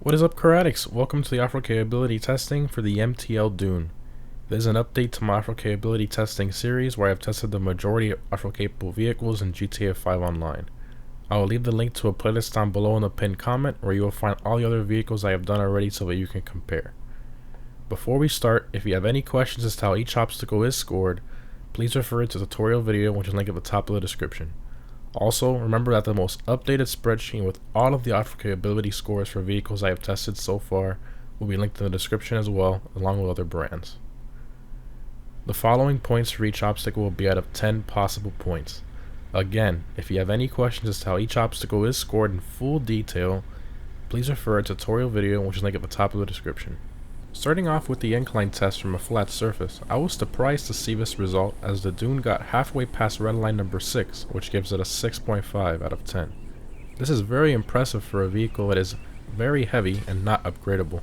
What is up, Karatics? Welcome to the off-road capability testing for the MTL Dune. This is an update to my off-road capability testing series where I have tested the majority of off-road capable vehicles in GTA 5 Online. I will leave the link to a playlist down below in the pinned comment where you will find all the other vehicles I have done already so that you can compare. Before we start, if you have any questions as to how each obstacle is scored, please refer to the tutorial video which is linked at the top of the description. Also, remember that the most updated spreadsheet with all of the off-road capability scores for vehicles I have tested so far will be linked in the description as well, along with other brands. The following points for each obstacle will be out of 10 possible points. Again, if you have any questions as to how each obstacle is scored in full detail, please refer to the tutorial video which is linked at the top of the description. Starting off with the incline test from a flat surface, I was surprised to see this result as the Dune got halfway past red line number 6, which gives it a 6.5 out of 10. This is very impressive for a vehicle that is very heavy and not upgradable.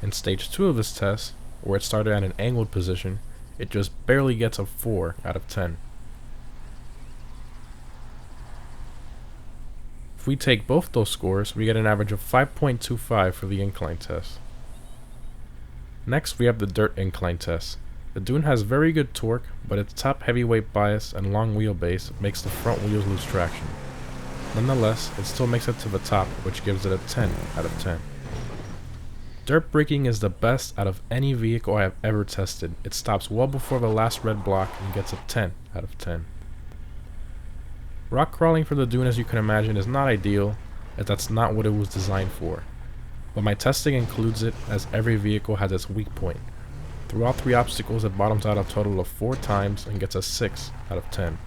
In stage 2 of this test, where it started at an angled position, it just barely gets a 4 out of 10. If we take both those scores, we get an average of 5.25 for the incline test. Next, we have the dirt incline test. The Dune has very good torque, but its top heavyweight bias and long wheelbase makes the front wheels lose traction. Nonetheless, it still makes it to the top, which gives it a 10 out of 10. Dirt braking is the best out of any vehicle I have ever tested. It stops well before the last red block and gets a 10 out of 10. Rock crawling for the Dune, as you can imagine, is not ideal, as that's not what it was designed for. But my testing includes it as every vehicle has its weak point. Throughout 3 obstacles, it bottoms out a total of 4 times and gets a 6 out of 10.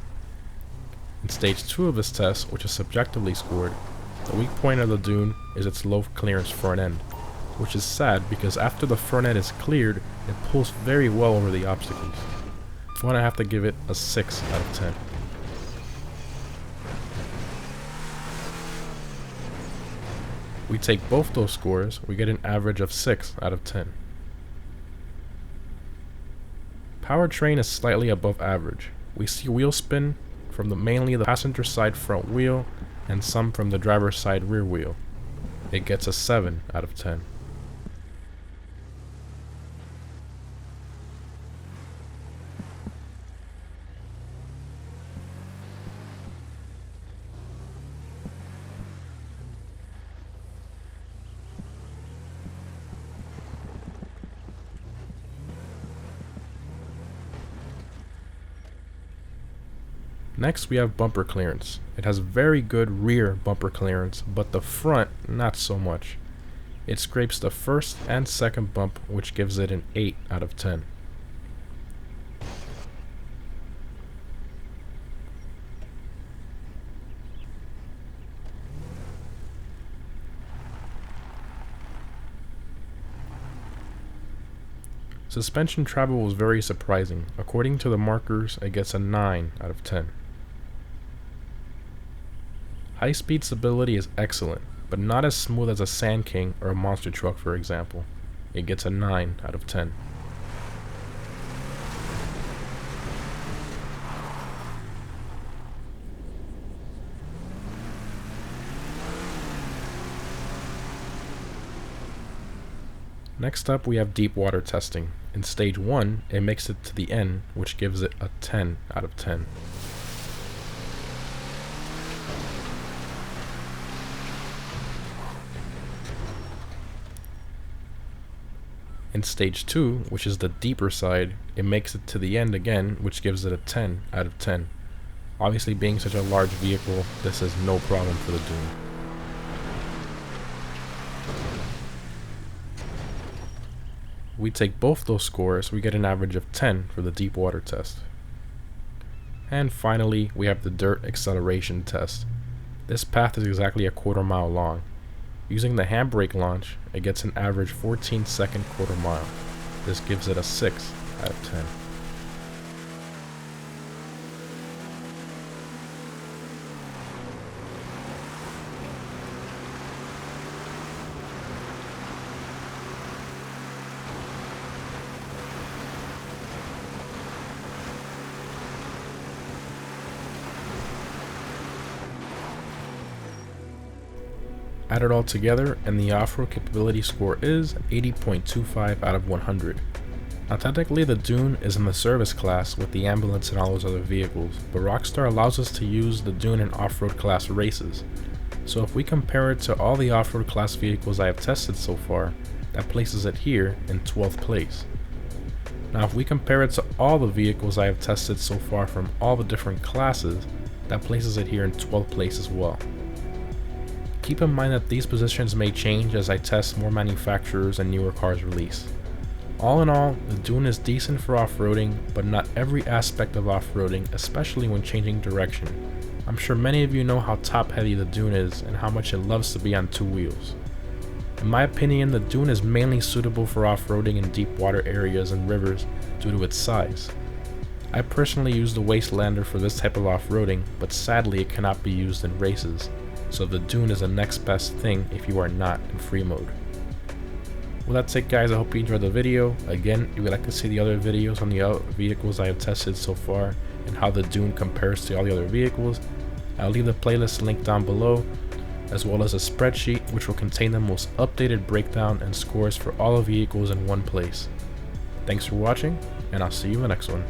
In stage 2 of this test, which is subjectively scored, the weak point of the Dune is its low clearance front end, which is sad because after the front end is cleared, it pulls very well over the obstacles. So I have to give it a 6 out of 10. We take both those scores, we get an average of 6 out of 10. Powertrain is slightly above average. We see wheel spin from mainly the passenger side front wheel and some from the driver's side rear wheel. It gets a 7 out of 10. Next, we have bumper clearance. It has very good rear bumper clearance, but the front, not so much. It scrapes the first and second bump, which gives it an 8 out of 10. Suspension travel was very surprising. According to the markers, it gets a 9 out of 10. High-speed stability is excellent, but not as smooth as a Sand King or a monster truck, for example. It gets a 9 out of 10. Next up, we have deep water testing. In stage 1, it makes it to the end, which gives it a 10 out of 10. In stage 2, which is the deeper side, it makes it to the end again, which gives it a 10 out of 10. Obviously, being such a large vehicle, this is no problem for the Dune. We take both those scores, we get an average of 10 for the deep water test. And finally, we have the dirt acceleration test. This path is exactly a quarter mile long. Using the handbrake launch, it gets an average 14-second quarter mile. This gives it a 6 out of 10. Add it all together and the off-road capability score is 80.25 out of 100. Now technically the Dune is in the service class with the ambulance and all those other vehicles, but Rockstar allows us to use the Dune in off-road class races. So if we compare it to all the off-road class vehicles I have tested so far, that places it here in 12th place. Now if we compare it to all the vehicles I have tested so far from all the different classes, that places it here in 12th place as well. Keep in mind that these positions may change as I test more manufacturers and newer cars release. All in all, the Dune is decent for off-roading, but not every aspect of off-roading, especially when changing direction. I'm sure many of you know how top-heavy the Dune is and how much it loves to be on two wheels. In my opinion, the Dune is mainly suitable for off-roading in deep water areas and rivers due to its size. I personally use the Wastelander for this type of off-roading, but sadly it cannot be used in races, so the Dune is the next best thing if you are not in free mode. Well, that's it guys, I hope you enjoyed the video. Again, if you would like to see the other videos on the other vehicles I have tested so far and how the Dune compares to all the other vehicles, I'll leave the playlist link down below, as well as a spreadsheet which will contain the most updated breakdown and scores for all the vehicles in one place. Thanks for watching, and I'll see you in the next one.